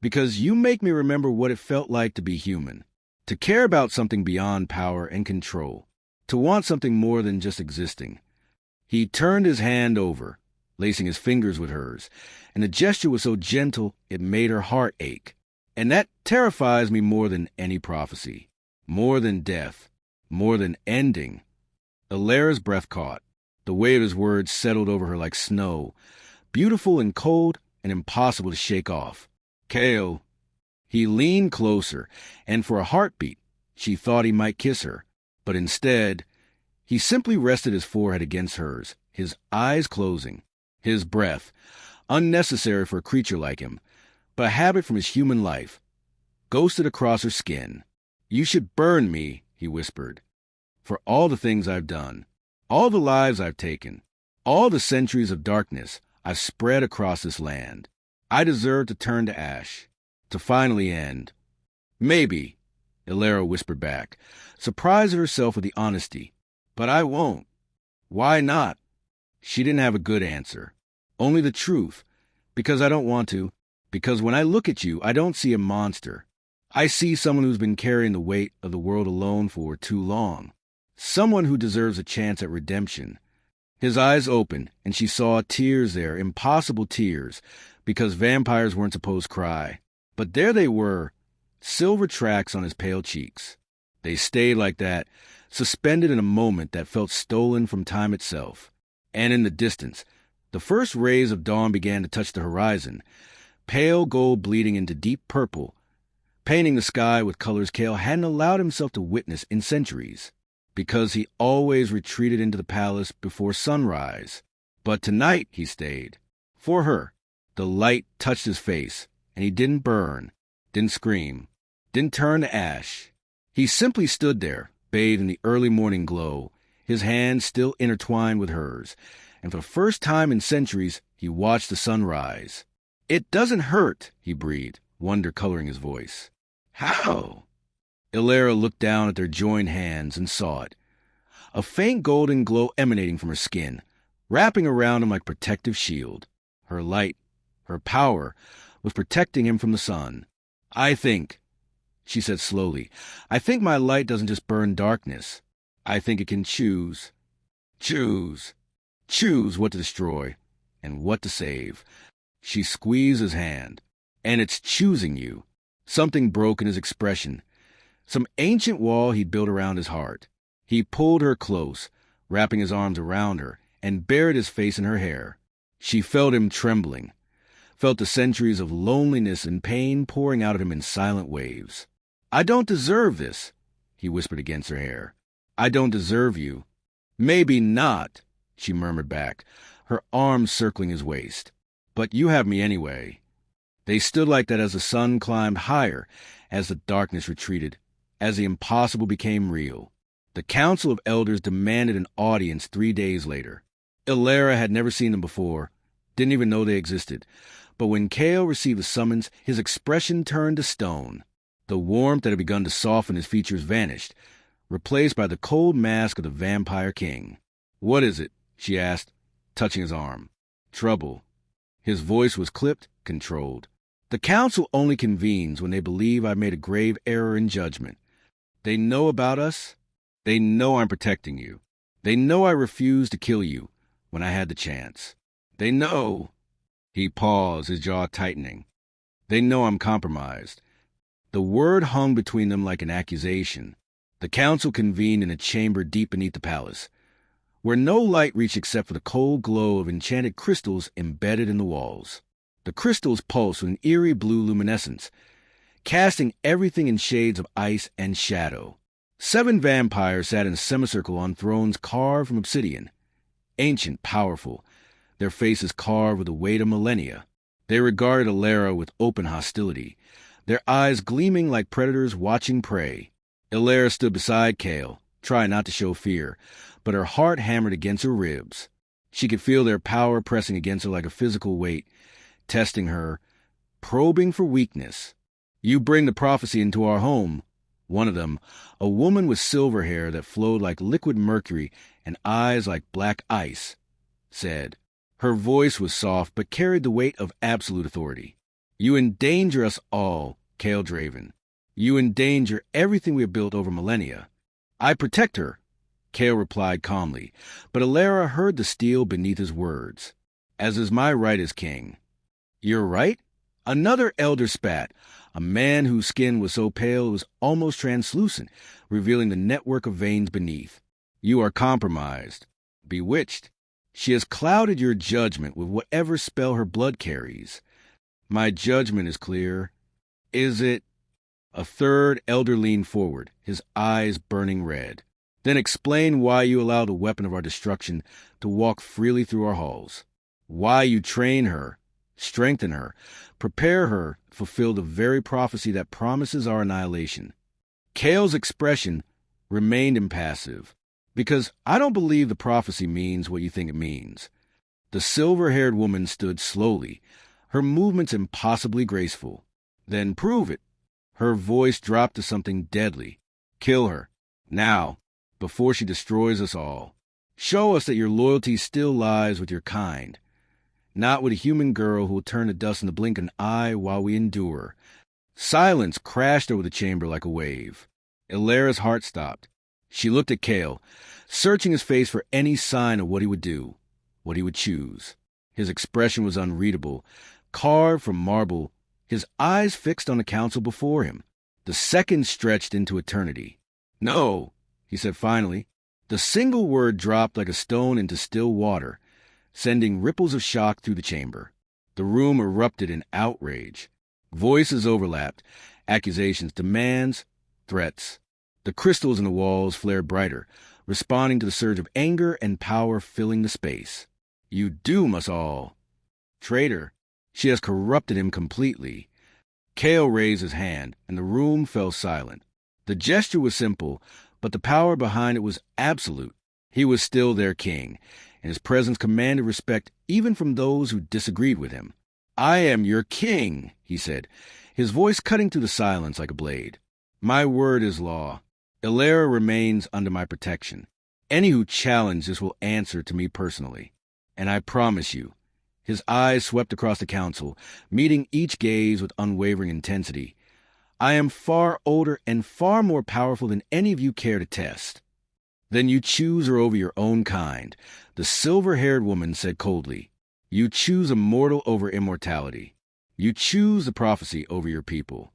Speaker 1: Because you make me remember what it felt like to be human, to care about something beyond power and control. to want something more than just existing. He turned his hand over, lacing his fingers with hers, and the gesture was so gentle it made her heart ache. And that terrifies me more than any prophecy, more than death, more than ending. Illyria's breath caught. The weight of his words settled over her like snow, beautiful and cold and impossible to shake off. Chaol. He leaned closer, and for a heartbeat, she thought he might kiss her. But instead, he simply rested his forehead against hers, his eyes closing, his breath, unnecessary for a creature like him, but a habit from his human life, ghosted across her skin. "You should burn me," he whispered, "for all the things I've done, all the lives I've taken, all the centuries of darkness I've spread across this land. I deserve to turn to ash, to finally end." "Maybe," Illyria whispered back, surprised at herself with the honesty. "But I won't." "Why not?" She didn't have a good answer. Only the truth. "Because I don't want to. Because when I look at you, I don't see a monster. I see someone who's been carrying the weight of the world alone for too long. Someone who deserves a chance at redemption." His eyes opened, and she saw tears there, impossible tears, because vampires weren't supposed to cry. But there they were, silver tracks on his pale cheeks. They stayed like that, suspended in a moment that felt stolen from time itself. And in the distance, the first rays of dawn began to touch the horizon, pale gold bleeding into deep purple, painting the sky with colors Chaol hadn't allowed himself to witness in centuries, because he always retreated into the palace before sunrise. But tonight he stayed. For her. The light touched his face, and he didn't burn, didn't scream, didn't turn to ash. He simply stood there, bathed in the early morning glow, his hands still intertwined with hers, and for the first time in centuries he watched the sun rise. "It doesn't hurt," he breathed, wonder coloring his voice. "How?" Illyria looked down at their joined hands and saw it. A faint golden glow emanating from her skin, wrapping around him like a protective shield. Her light, her power, was protecting him from the sun. "I think," she said slowly, "I think my light doesn't just burn darkness. I think it can choose what to destroy and what to save." She squeezed his hand. "And it's choosing you." Something broke in his expression. Some ancient wall he'd built around his heart. He pulled her close, wrapping his arms around her, and buried his face in her hair. She felt him trembling, felt the centuries of loneliness and pain pouring out of him in silent waves. "I don't deserve this," he whispered against her hair. "I don't deserve you." "Maybe not," she murmured back, her arms circling his waist. "But you have me anyway." They stood like that as the sun climbed higher, as the darkness retreated, as the impossible became real. The Council of Elders demanded an audience 3 days later. Illyria had never seen them before, didn't even know they existed. But when Chaol received the summons, his expression turned to stone. The warmth that had begun to soften his features vanished, replaced by the cold mask of the Vampire King. "What is it?" she asked, touching his arm. "Trouble." His voice was clipped, controlled. "The Council only convenes when they believe I've made a grave error in judgment. They know about us. They know I'm protecting you. They know I refused to kill you when I had the chance. They know." He paused, his jaw tightening. "They know I'm compromised." The word hung between them like an accusation. The council convened in a chamber deep beneath the palace, where no light reached except for the cold glow of enchanted crystals embedded in the walls. The crystals pulsed with an eerie blue luminescence, casting everything in shades of ice and shadow. 7 vampires sat in a semicircle on thrones carved from obsidian, ancient, powerful, their faces carved with the weight of millennia. They regarded Illyria with open hostility, their eyes gleaming like predators watching prey. Illyria stood beside Chaol, trying not to show fear, but her heart hammered against her ribs. She could feel their power pressing against her like a physical weight, testing her, probing for weakness. "You bring the prophecy into our home." One of them, a woman with silver hair that flowed like liquid mercury and eyes like black ice, said. Her voice was soft but carried the weight of absolute authority. "You endanger us all, Chaol Draven. You endanger everything we have built over millennia." "I protect her," Chaol replied calmly, but Alara heard the steel beneath his words. As is my right as king. Your right? Another elder spat, a man whose skin was so pale it was almost translucent, revealing the network of veins beneath. You are compromised, bewitched. She has clouded your judgment with whatever spell her blood carries. My judgment is clear. Is it? A third elder leaned forward, his eyes burning red. Then explain why you allow the weapon of our destruction to walk freely through our halls. Why you train her, strengthen her, prepare her to fulfill the very prophecy that promises our annihilation. Chaol's expression remained impassive, because I don't believe the prophecy means what you think it means. The silver-haired woman stood slowly, her movements impossibly graceful. Then prove it. Her voice dropped to something deadly. Kill her, now, before she destroys us all. Show us that your loyalty still lies with your kind, not with a human girl who will turn to dust in the blink of an eye while we endure. Silence crashed over the chamber like a wave. Alara's heart stopped. She looked at Chaol, searching his face for any sign of what he would do, what he would choose. His expression was unreadable, carved from marble, his eyes fixed on the council before him. The seconds stretched into eternity. No, he said finally. The single word dropped like a stone into still water, sending ripples of shock through the chamber. The room erupted in outrage. Voices overlapped, accusations, demands, threats. The crystals in the walls flared brighter, responding to the surge of anger and power filling the space. You doom us all. Traitor, she has corrupted him completely. Chaol raised his hand, and the room fell silent. The gesture was simple, but the power behind it was absolute. He was still their king, and his presence commanded respect even from those who disagreed with him. I am your king, he said, his voice cutting through the silence like a blade. My word is law. Alara remains under my protection. Any who challenge this will answer to me personally. And I promise you, his eyes swept across the council, meeting each gaze with unwavering intensity. I am far older and far more powerful than any of you care to test. Then you choose her over your own kind, the silver-haired woman said coldly. You choose a mortal over immortality. You choose the prophecy over your people.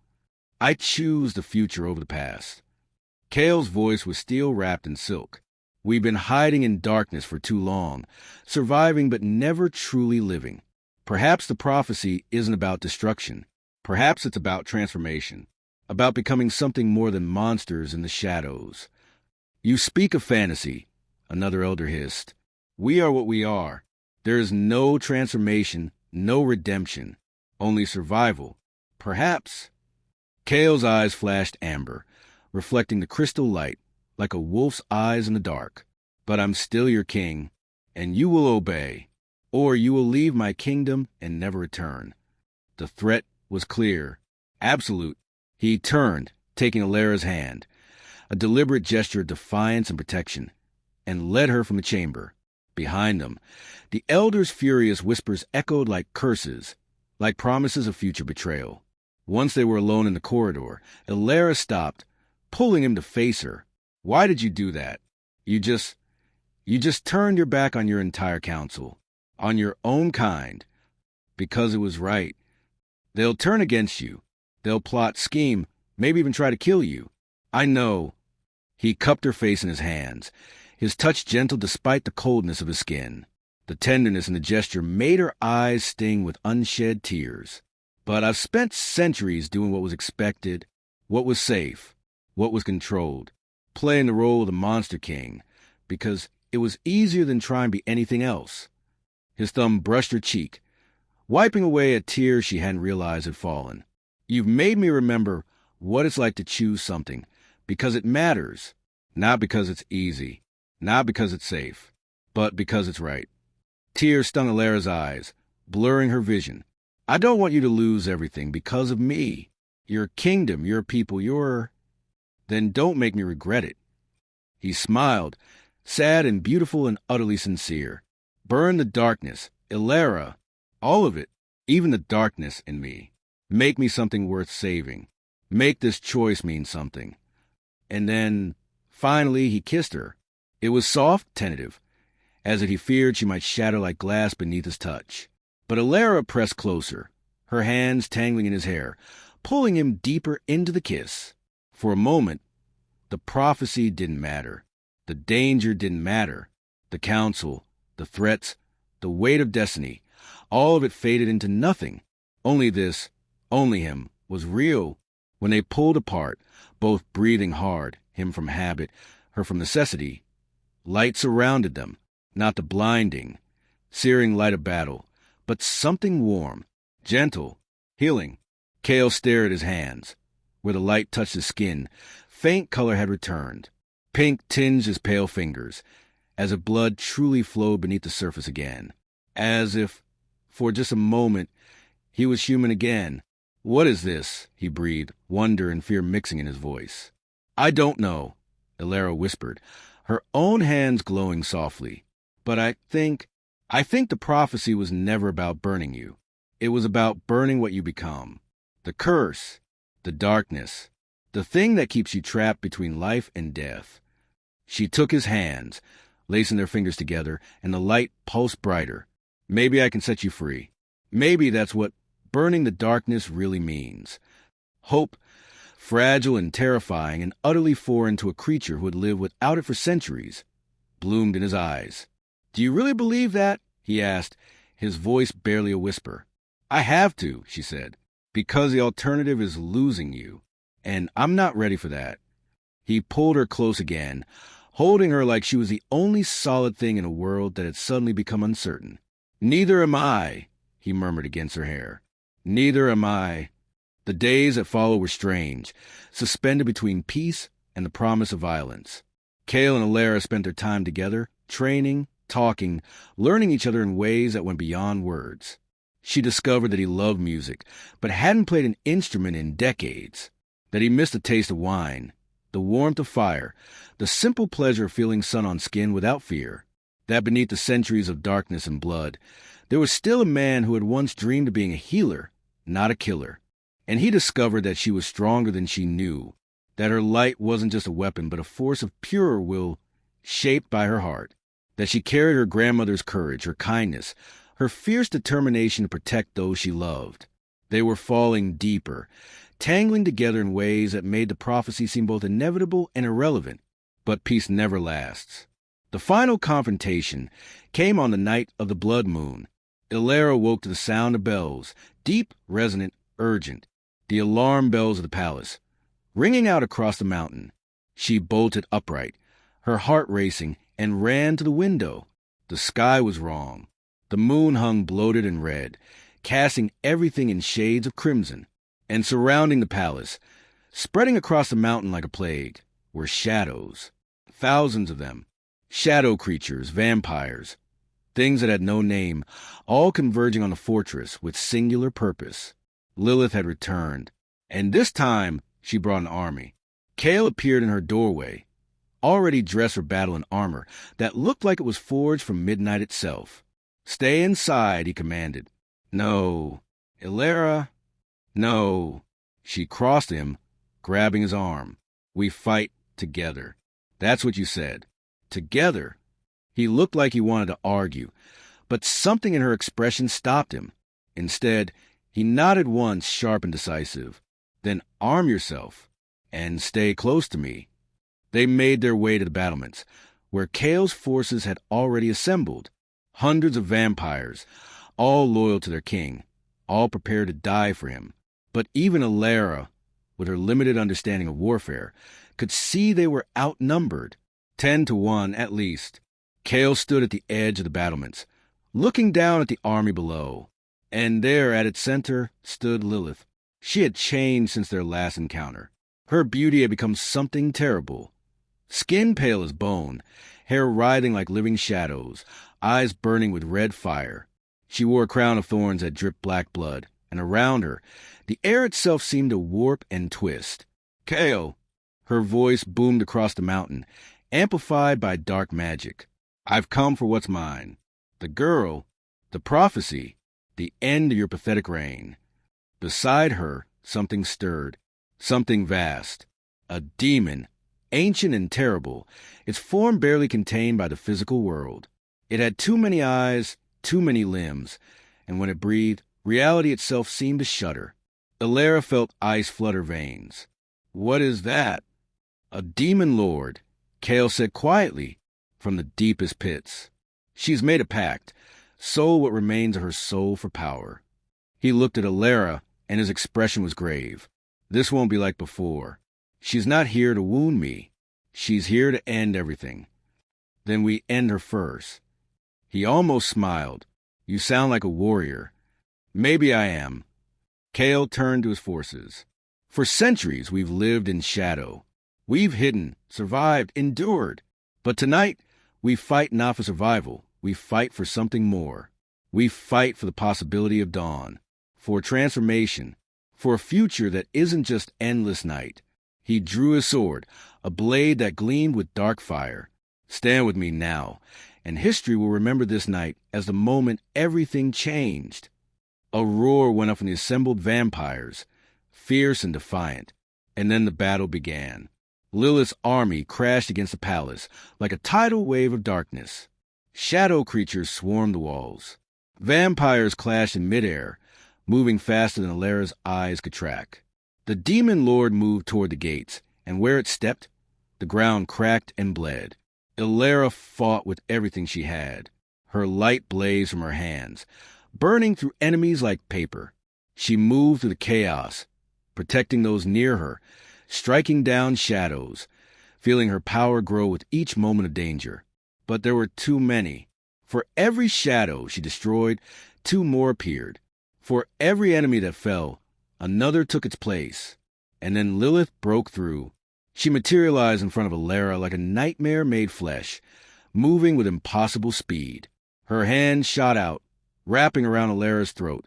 Speaker 1: I choose the future over the past. Chaol's voice was still wrapped in silk. We've been hiding in darkness for too long, surviving but never truly living. Perhaps the prophecy isn't about destruction. Perhaps it's about transformation, about becoming something more than monsters in the shadows. You speak of fantasy, another elder hissed. We are what we are. There is no transformation, no redemption, only survival. Perhaps. Chaol's eyes flashed amber, reflecting the crystal light, like a wolf's eyes in the dark. But I'm still your king, and you will obey, or you will leave my kingdom and never return. The threat was clear, absolute. He turned, taking Alara's hand, a deliberate gesture of defiance and protection, and led her from the chamber. Behind them, the elder's furious whispers echoed like curses, like promises of future betrayal. Once they were alone in the corridor, Alara stopped, pulling him to face her. Why did you do that? You just turned your back on your entire council, on your own kind, because it was right. They'll turn against you. They'll plot, scheme, maybe even try to kill you. I know. He cupped her face in his hands, his touch gentle despite the coldness of his skin. The tenderness in the gesture made her eyes sting with unshed tears. But I've spent centuries doing what was expected, what was safe, what was controlled, playing the role of the Monster King, because it was easier than trying to be anything else. His thumb brushed her cheek, wiping away a tear she hadn't realized had fallen. You've made me remember what it's like to choose something, because it matters, not because it's easy, not because it's safe, but because it's right. Tears stung Alara's eyes, blurring her vision. I don't want you to lose everything because of me. Your kingdom, your people, your... Then don't make me regret it. He smiled, sad and beautiful and utterly sincere. Burn the darkness, Alara, all of it, even the darkness in me. Make me something worth saving. Make this choice mean something. And then, finally, he kissed her. It was soft, tentative, as if he feared she might shatter like glass beneath his touch. But Alara pressed closer, her hands tangling in his hair, pulling him deeper into the kiss. For a moment, the prophecy didn't matter. The danger didn't matter. The counsel, the threats, the weight of destiny, all of it faded into nothing. Only this, only him, was real. When they pulled apart, both breathing hard, him from habit, her from necessity, light surrounded them, not the blinding, searing light of battle, but something warm, gentle, healing. Cale stared at his hands. Where the light touched his skin, faint color had returned. Pink tinged his pale fingers, as if blood truly flowed beneath the surface again. As if, for just a moment, he was human again. "What is this?" he breathed, wonder and fear mixing in his voice. "I don't know," Alara whispered, her own hands glowing softly. "But I think the prophecy was never about burning you. It was about burning what you become. The curse, the darkness, the thing that keeps you trapped between life and death." She took his hands, lacing their fingers together, and the light pulsed brighter. "Maybe I can set you free. Maybe that's what burning the darkness really means." Hope, fragile and terrifying and utterly foreign to a creature who had lived without it for centuries, bloomed in his eyes. "Do you really believe that?" he asked, his voice barely a whisper. "I have to," she said, "because the alternative is losing you, and I'm not ready for that." He pulled her close again, holding her like she was the only solid thing in a world that had suddenly become uncertain. "Neither am I," he murmured against her hair. "Neither am I." The days that followed were strange, suspended between peace and the promise of violence. Cale and Alara spent their time together, training, talking, learning each other in ways that went beyond words. She discovered that he loved music, but hadn't played an instrument in decades, that he missed the taste of wine, the warmth of fire, the simple pleasure of feeling sun on skin without fear, that beneath the centuries of darkness and blood, there was still a man who had once dreamed of being a healer, not a killer. And he discovered that she was stronger than she knew, that her light wasn't just a weapon, but a force of purer will shaped by her heart, that she carried her grandmother's courage, her kindness, her fierce determination to protect those she loved. They were falling deeper, tangling together in ways that made the prophecy seem both inevitable and irrelevant. But peace never lasts. The final confrontation came on the night of the blood moon. Alara woke to the sound of bells, deep, resonant, urgent, the alarm bells of the palace, ringing out across the mountain. She bolted upright, her heart racing, and ran to the window. The sky was wrong. The moon hung bloated and red, casting everything in shades of crimson. And surrounding the palace, spreading across the mountain like a plague, were shadows. Thousands of them. Shadow creatures, vampires, things that had no name, all converging on the fortress with singular purpose. Lilith had returned, and this time she brought an army. Cale appeared in her doorway, already dressed for battle in armor that looked like it was forged from midnight itself. "Stay inside," he commanded. "No. Alara, no." She crossed him, grabbing his arm. "We fight together." "That's what you said." Together. He looked like he wanted to argue, but something in her expression stopped him. Instead, he nodded once, sharp and decisive. "Then arm yourself, and stay close to me." They made their way to the battlements, where Cale's forces had already assembled. Hundreds of vampires, all loyal to their king, all prepared to die for him. But even Alara, with her limited understanding of warfare, could see they were outnumbered, 10-1 at least. Cale stood at the edge of the battlements, looking down at the army below. And there, at its center, stood Lilith. She had changed since their last encounter. Her beauty had become something terrible. Skin pale as bone, hair writhing like living shadows, eyes burning with red fire. She wore a crown of thorns that dripped black blood, and around her, the air itself seemed to warp and twist. "Cale!" Her voice boomed across the mountain, amplified by dark magic. "I've come for what's mine. The girl, the prophecy, the end of your pathetic reign." Beside her, something stirred, something vast. A demon, Ancient and terrible, its form barely contained by the physical world. It had too many eyes, too many limbs, and when it breathed, reality itself seemed to shudder. Elara felt ice flood her veins. "What is that?" "A demon lord," Kale said quietly, from the deepest pits. "She's made a pact, sold what remains of her soul for power." He looked at Elara, and his expression was grave. "This won't be like before. She's not here to wound me. She's here to end everything. Then we end her first." He almost smiled. "You sound like a warrior." "Maybe I am." Kale turned to his forces. "For centuries we've lived in shadow. We've hidden, survived, endured. But tonight, we fight not for survival. We fight for something more. We fight for the possibility of dawn, for transformation, for a future that isn't just endless night." He drew his sword, a blade that gleamed with dark fire. "Stand with me now, and history will remember this night as the moment everything changed." A roar went up from the assembled vampires, fierce and defiant, and then the battle began. Lilith's army crashed against the palace like a tidal wave of darkness. Shadow creatures swarmed the walls. Vampires clashed in midair, moving faster than Elara's eyes could track. The demon lord moved toward the gates, and where it stepped, the ground cracked and bled. Elara fought with everything she had. Her light blazed from her hands, burning through enemies like paper. She moved through the chaos, protecting those near her, striking down shadows, feeling her power grow with each moment of danger. But there were too many. For every shadow she destroyed, two more appeared. For every enemy that fell, another took its place. And then Lilith broke through. She materialized in front of Elara like a nightmare made flesh, moving with impossible speed. Her hand shot out, wrapping around Elara's throat,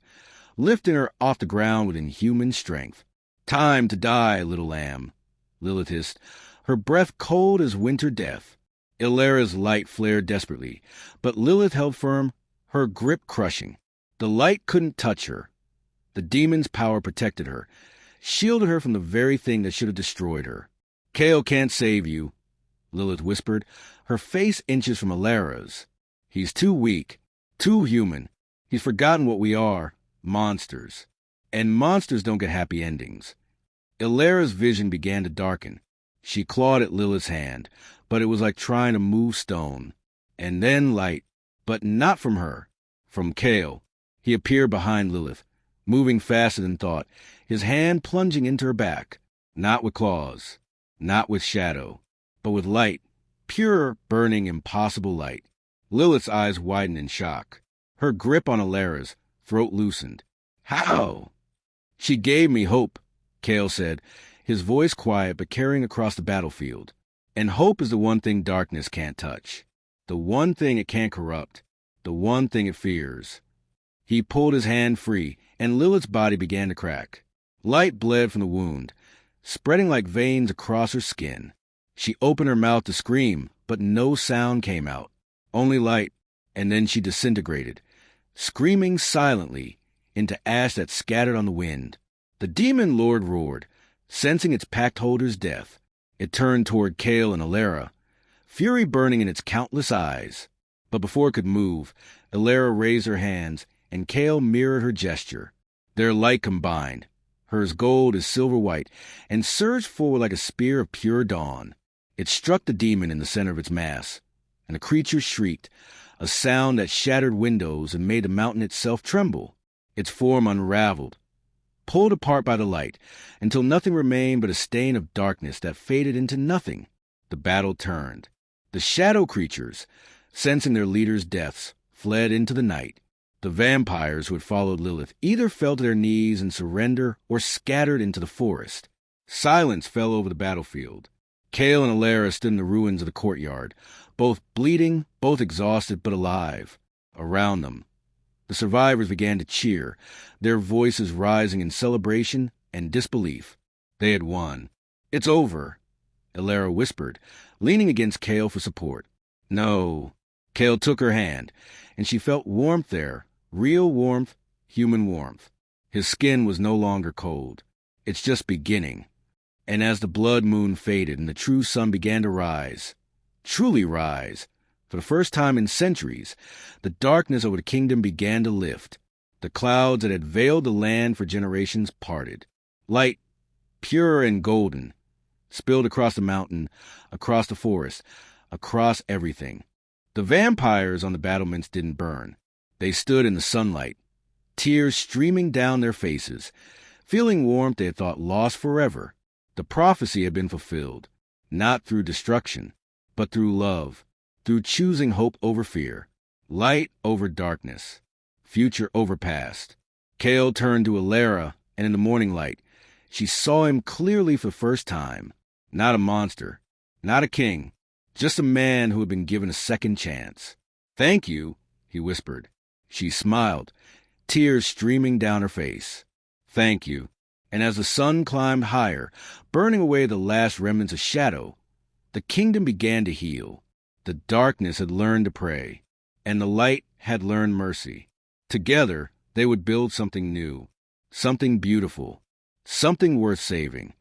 Speaker 1: lifting her off the ground with inhuman strength. "Time to die, little lamb," Lilith hissed, her breath cold as winter death. Elara's light flared desperately, but Lilith held firm, her grip crushing. The light couldn't touch her. The demon's power protected her, shielded her from the very thing that should have destroyed her. "Kale can't save you," Lilith whispered, her face inches from Elara's. "He's too weak, too human. He's forgotten what we are, monsters. And monsters don't get happy endings." Elara's vision began to darken. She clawed at Lilith's hand, but it was like trying to move stone. And then light, but not from her, from Kale. He appeared behind Lilith, moving faster than thought, his hand plunging into her back, not with claws, not with shadow, but with light, pure, burning, impossible light. Lilith's eyes widened in shock. Her grip on Elara's throat loosened. "How?" "She gave me hope," Kale said, his voice quiet but carrying across the battlefield. "And hope is the one thing darkness can't touch, the one thing it can't corrupt, the one thing it fears." He pulled his hand free, and Lilith's body began to crack. Light bled from the wound, spreading like veins across her skin. She opened her mouth to scream, but no sound came out, only light, and then she disintegrated, screaming silently, into ash that scattered on the wind. The demon lord roared, sensing its pact holder's death. It turned toward Kale and Elara, fury burning in its countless eyes. But before it could move, Elara raised her hands, and Kale mirrored her gesture. Their light combined, hers gold as silver white, and surged forward like a spear of pure dawn. It struck the demon in the center of its mass, and the creature shrieked, a sound that shattered windows and made the mountain itself tremble. Its form unraveled, pulled apart by the light, until nothing remained but a stain of darkness that faded into nothing. The battle turned. The shadow creatures, sensing their leaders' deaths, fled into the night. The vampires who had followed Lilith either fell to their knees in surrender or scattered into the forest. Silence fell over the battlefield. Kale and Elara stood in the ruins of the courtyard, both bleeding, both exhausted but alive. Around them, the survivors began to cheer, their voices rising in celebration and disbelief. They had won. "It's over," Elara whispered, leaning against Kale for support. "No." Kale took her hand, and she felt warmth there, real warmth, human warmth. His skin was no longer cold. "It's just beginning." And as the blood moon faded and the true sun began to rise, truly rise, for the first time in centuries, the darkness over the kingdom began to lift. The clouds that had veiled the land for generations parted. Light, pure and golden, spilled across the mountain, across the forest, across everything. The vampires on the battlements didn't burn. They stood in the sunlight, tears streaming down their faces, feeling warmth they had thought lost forever. The prophecy had been fulfilled, not through destruction, but through love, through choosing hope over fear, light over darkness, future over past. Chaol turned to Alara, and in the morning light, she saw him clearly for the first time. Not a monster, not a king, just a man who had been given a second chance. "Thank you," he whispered. She smiled, tears streaming down her face. "Thank you." And as the sun climbed higher, burning away the last remnants of shadow, the kingdom began to heal. The darkness had learned to pray, and the light had learned mercy. Together, they would build something new, something beautiful, something worth saving.